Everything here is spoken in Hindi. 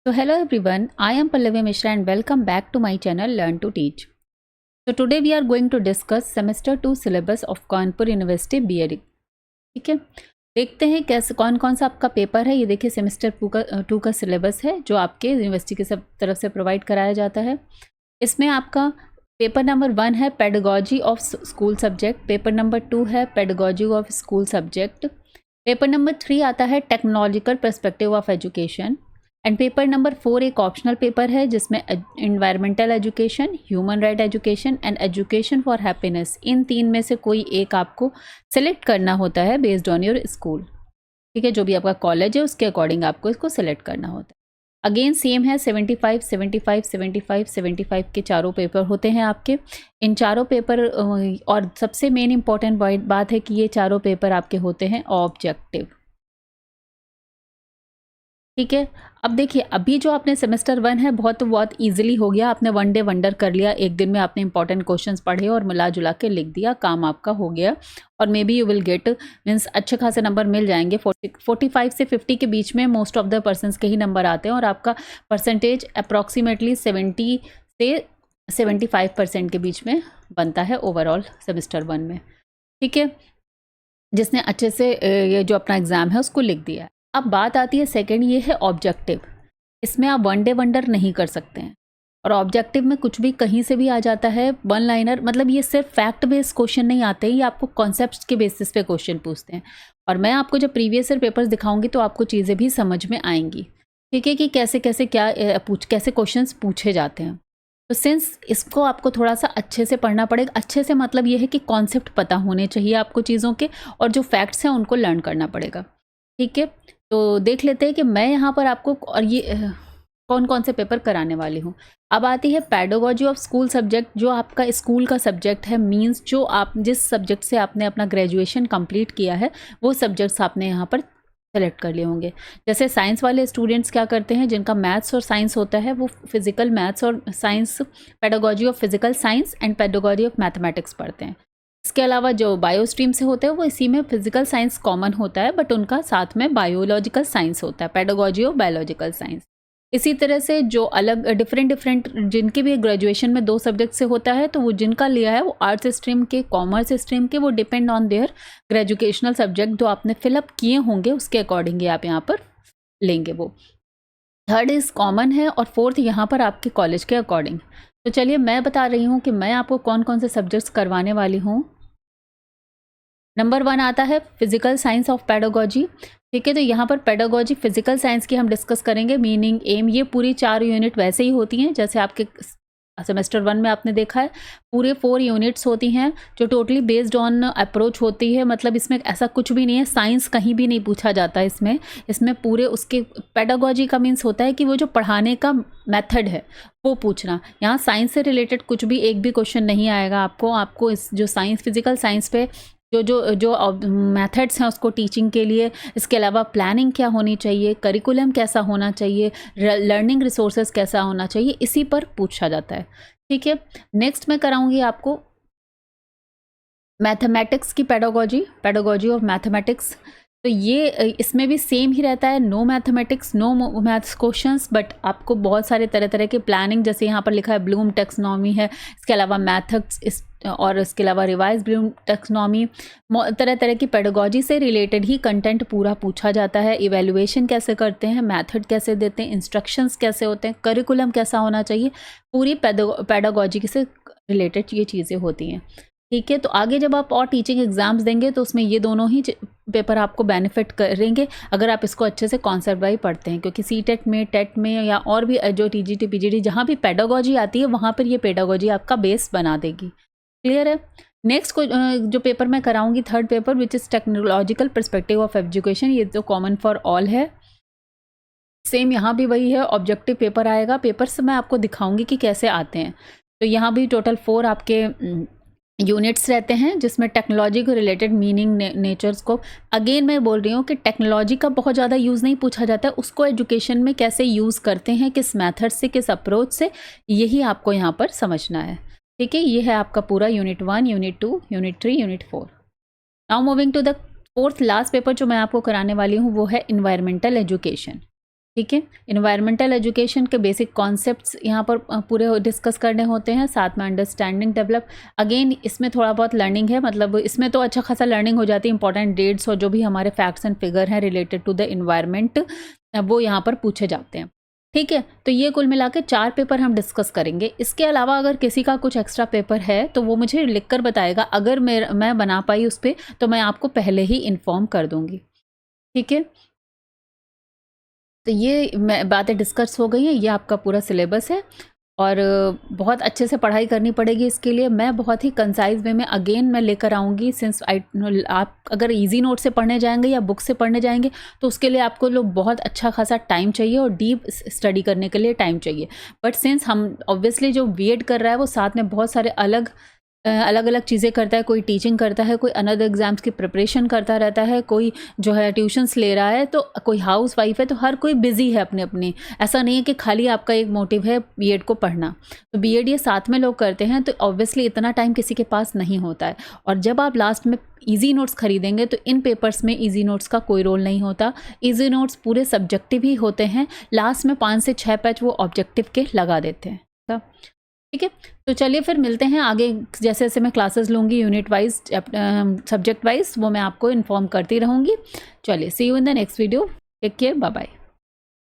So hello everyone, I am Pallavi Mishra and welcome back to my channel Learn to Teach. So today we are going to discuss semester 2 syllabus of Kanpur university BEd. ठीक है, देखते हैं कैसे कौन कौन सा आपका पेपर है। ये देखिए सेमेस्टर 2 का सिलेबस है जो आपके यूनिवर्सिटी की सब तरफ से प्रोवाइड कराया जाता है। इसमें आपका पेपर नंबर 1 है pedagogy of school subject, paper number 2 है pedagogy of school subject, paper number 3 आता है technological perspective of education and paper number 4 एक ऑप्शनल पेपर है जिसमें environmental education, human right education and education for happiness, इन 3 में से कोई एक आपको सेलेक्ट करना होता है बेस्ड ऑन योर स्कूल। ठीक है, जो भी आपका कॉलेज है उसके अकॉर्डिंग आपको इसको सेलेक्ट करना होता है। अगेन सेम है 75, 75, 75, 75 के चारों पेपर होते हैं आपके। इन चारों पेपर और सबसे मेन इंपॉर्टेंट बात है कि ये चारों पेपर आपके होते हैं ऑब्जेक्टिव। ठीक है, अब देखिए अभी जो आपने सेमेस्टर 1 है बहुत इजीली हो गया, आपने वन डे वंडर कर लिया, एक दिन में आपने इंपॉर्टेंट क्वेश्चंस पढ़े और मिला जुला के लिख दिया, काम आपका हो गया और may be you will get means अच्छे खासे नंबर मिल जाएंगे। 45 से 50 के बीच में मोस्ट ऑफ द पर्सनस के ही नंबर आते हैं और आपका परसेंटेज अप्रॉक्सीमेटली 70 से 75% के बीच में बनता है ओवरऑल सेमेस्टर 1 में। ठीक है, जिसने अच्छे से ये जो अपना एग्ज़ाम है उसको लिख दिया है। अब बात आती है सेकंड, ये है ऑब्जेक्टिव। इसमें आप वन डे वंडर नहीं कर सकते हैं और ऑब्जेक्टिव में कुछ भी कहीं से भी आ जाता है, वन लाइनर, मतलब ये सिर्फ फैक्ट बेस्ड क्वेश्चन नहीं आते, ये आपको कॉन्सेप्ट्स के बेसिस पे क्वेश्चन पूछते हैं और मैं आपको जब प्रीवियस ईयर पेपर्स दिखाऊंगी तो आपको चीज़ें भी समझ में आएंगी। ठीक है, कि कैसे कैसे कैसे क्वेश्चन पूछे जाते हैं। तो सिंस इसको आपको थोड़ा सा अच्छे से पढ़ना पड़ेगा। अच्छे से मतलब ये है कि कॉन्सेप्ट पता होने चाहिए आपको चीज़ों के और जो फैक्ट्स हैं उनको लर्न करना पड़ेगा। ठीक है, तो देख लेते हैं कि मैं यहाँ पर आपको और ये कौन कौन से पेपर कराने वाली हूँ। अब आती है पेडागोजी ऑफ स्कूल सब्जेक्ट, जो आपका स्कूल का सब्जेक्ट है, मींस जो आप जिस सब्जेक्ट से आपने अपना ग्रेजुएशन कंप्लीट किया है वो सब्जेक्ट्स आपने यहाँ पर सेलेक्ट कर लिए होंगे। जैसे साइंस वाले स्टूडेंट्स क्या करते हैं, जिनका मैथ्स और साइंस होता है, वो फिजिकल मैथ्स और science, pedagogy of physical science and pedagogy of mathematics पढ़ते हैं। इसके अलावा जो बायो स्ट्रीम से होते हैं वो इसी में फिजिकल साइंस कॉमन होता है, बट उनका साथ में बायोलॉजिकल साइंस होता है, पेडागोजी ऑफ बायोलॉजिकल साइंस। इसी तरह से जो अलग डिफरेंट जिनके भी ग्रेजुएशन में 2 सब्जेक्ट से होता है, तो वो जिनका लिया है वो आर्ट्स स्ट्रीम के, कॉमर्स स्ट्रीम के, वो डिपेंड ऑन देयर ग्रेजुकेशनल सब्जेक्ट जो आपने फिलअप किए होंगे उसके अकॉर्डिंग ही आप यहाँ पर लेंगे। वो थर्ड इज कॉमन है और फोर्थ यहाँ पर आपके कॉलेज के अकॉर्डिंग। तो चलिए मैं बता रही हूँ कि मैं आपको कौन कौन से सब्जेक्ट्स करवाने वाली हूँ। नंबर 1 आता है फिजिकल साइंस ऑफ पेडागोजी। ठीक है, तो यहाँ पर पेडागोजी फिजिकल साइंस की हम डिस्कस करेंगे, मीनिंग, एम, ये पूरी 4 यूनिट वैसे ही होती हैं जैसे आपके सेमेस्टर 1 में आपने देखा है। पूरे 4 यूनिट्स होती हैं जो टोटली बेस्ड ऑन अप्रोच होती है, मतलब इसमें ऐसा कुछ भी नहीं है, साइंस कहीं भी नहीं पूछा जाता इसमें पूरे उसके पेडागोजी का मीन्स होता है कि वो जो पढ़ाने का मेथड है वो पूछना। यहाँ साइंस से रिलेटेड कुछ भी एक भी क्वेश्चन नहीं आएगा आपको इस जो साइंस, फिजिकल साइंस पे जो मेथड्स हैं उसको टीचिंग के लिए, इसके अलावा प्लानिंग क्या होनी चाहिए, करिकुलम कैसा होना चाहिए, लर्निंग रिसोर्सेज कैसा होना चाहिए, इसी पर पूछा जाता है। ठीक है, नेक्स्ट मैं कराऊंगी आपको मैथमेटिक्स की पेडागोजी ऑफ मैथमेटिक्स। तो ये इसमें भी सेम ही रहता है, no mathematics, no maths questions, but आपको बहुत सारे तरह तरह के प्लानिंग, जैसे यहाँ पर लिखा है ब्लूम टेक्सोनॉमी है, इसके अलावा मैथड्स और इसके अलावा रिवाइज ब्लूम टेक्सोनॉमी, तरह तरह की पेडागोजी से रिलेटेड ही कंटेंट पूरा पूछा जाता है। इवेल्युएशन कैसे करते हैं, मेथड कैसे देते हैं, इंस्ट्रक्शंस कैसे होते हैं, करिकुलम कैसा होना चाहिए, पूरी पेडागोजी से रिलेटेड ये चीज़ें होती हैं। ठीक है, तो आगे जब आप और टीचिंग एग्जाम्स देंगे तो उसमें ये दोनों ही पेपर आपको बेनिफिट करेंगे अगर आप इसको अच्छे से कॉन्सेप्ट वाइज पढ़ते हैं, क्योंकि सीटेट में, टेट में या और भी जो टीजीटी पीजीटी जहाँ भी पेडागोजी आती है वहाँ पर ये पेडागोजी आपका बेस बना देगी। क्लियर है। नेक्स्ट को जो पेपर मैं कराऊंगी, third paper, which is technological perspective of education, ये तो कॉमन फॉर ऑल है। सेम यहाँ भी वही है, ऑब्जेक्टिव पेपर आएगा। पेपर से मैं आपको दिखाऊंगी कि कैसे आते हैं। तो यहाँ भी टोटल 4 आपके यूनिट्स रहते हैं जिसमें टेक्नोलॉजी को रिलेटेड मीनिंग, नेचर्स को, अगेन मैं बोल रही हूँ कि टेक्नोलॉजी का बहुत ज़्यादा यूज़ नहीं पूछा जाता है, उसको एजुकेशन में कैसे यूज़ करते हैं, किस मेथड से, किस अप्रोच से, यही आपको यहाँ पर समझना है। ठीक है, ये है आपका पूरा unit 1, unit 2, unit 3, unit 4। Now moving to the fourth last paper जो मैं आपको कराने वाली हूँ वो है इन्वायरमेंटल एजुकेशन। ठीक है। इन्वायरमेंटल एजुकेशन के बेसिक कॉन्सेप्ट्स यहाँ पर पूरे डिस्कस करने होते हैं, साथ में अंडरस्टैंडिंग डेवलप। अगेन इसमें थोड़ा बहुत लर्निंग है, मतलब इसमें तो अच्छा खासा लर्निंग हो जाती है। इंपॉर्टेंट डेट्स और जो भी हमारे फैक्ट्स एंड फिगर हैं रिलेटेड टू द इन्वायरमेंट वो यहाँ पर पूछे जाते हैं। ठीक है, तो ये कुल मिला के 4 पेपर हम डिस्कस करेंगे। इसके अलावा अगर किसी का कुछ एक्स्ट्रा पेपर है तो वो मुझे लिख कर बताएगा। अगर मैं बना पाई उस पर तो मैं आपको पहले ही इन्फॉर्म कर दूँगी। ठीक है, तो ये बातें डिस्कस हो गई हैं। ये आपका पूरा सिलेबस है और बहुत अच्छे से पढ़ाई करनी पड़ेगी इसके लिए। मैं बहुत ही कंसाइज वे में अगेन मैं लेकर आऊँगी, सिंस आप अगर इजी नोट से पढ़ने जाएंगे या बुक से पढ़ने जाएंगे तो उसके लिए आपको लोग बहुत अच्छा खासा टाइम चाहिए और डीप स्टडी करने के लिए टाइम चाहिए। बट सिंस हम ऑब्वियसली जो बीएड कर रहा है वो साथ में बहुत सारे अलग अलग चीज़ें करता है। कोई टीचिंग करता है, कोई अनदर एग्ज़ाम्स की प्रिपरेशन करता रहता है, कोई जो है ट्यूशन्स ले रहा है, तो कोई हाउस वाइफ है, तो हर कोई बिजी है अपने अपने। ऐसा नहीं है कि खाली आपका एक मोटिव है बीएड को पढ़ना। तो बीएड ये साथ में लोग करते हैं तो ऑब्वियसली इतना टाइम किसी के पास नहीं होता है। और जब आप लास्ट में ईजी नोट्स खरीदेंगे तो इन पेपर्स में ईजी नोट्स का कोई रोल नहीं होता। ईजी नोट्स पूरे सब्जेक्टिव ही होते हैं, लास्ट में 5 से 6 पेज वो ऑब्जेक्टिव के लगा देते हैं। ठीक है, तो चलिए फिर मिलते हैं आगे। जैसे जैसे मैं क्लासेस लूँगी यूनिट वाइज, सब्जेक्ट वाइज, वो मैं आपको इन्फॉर्म करती रहूँगी। चलिए, see you in the next video. Take care, bye bye.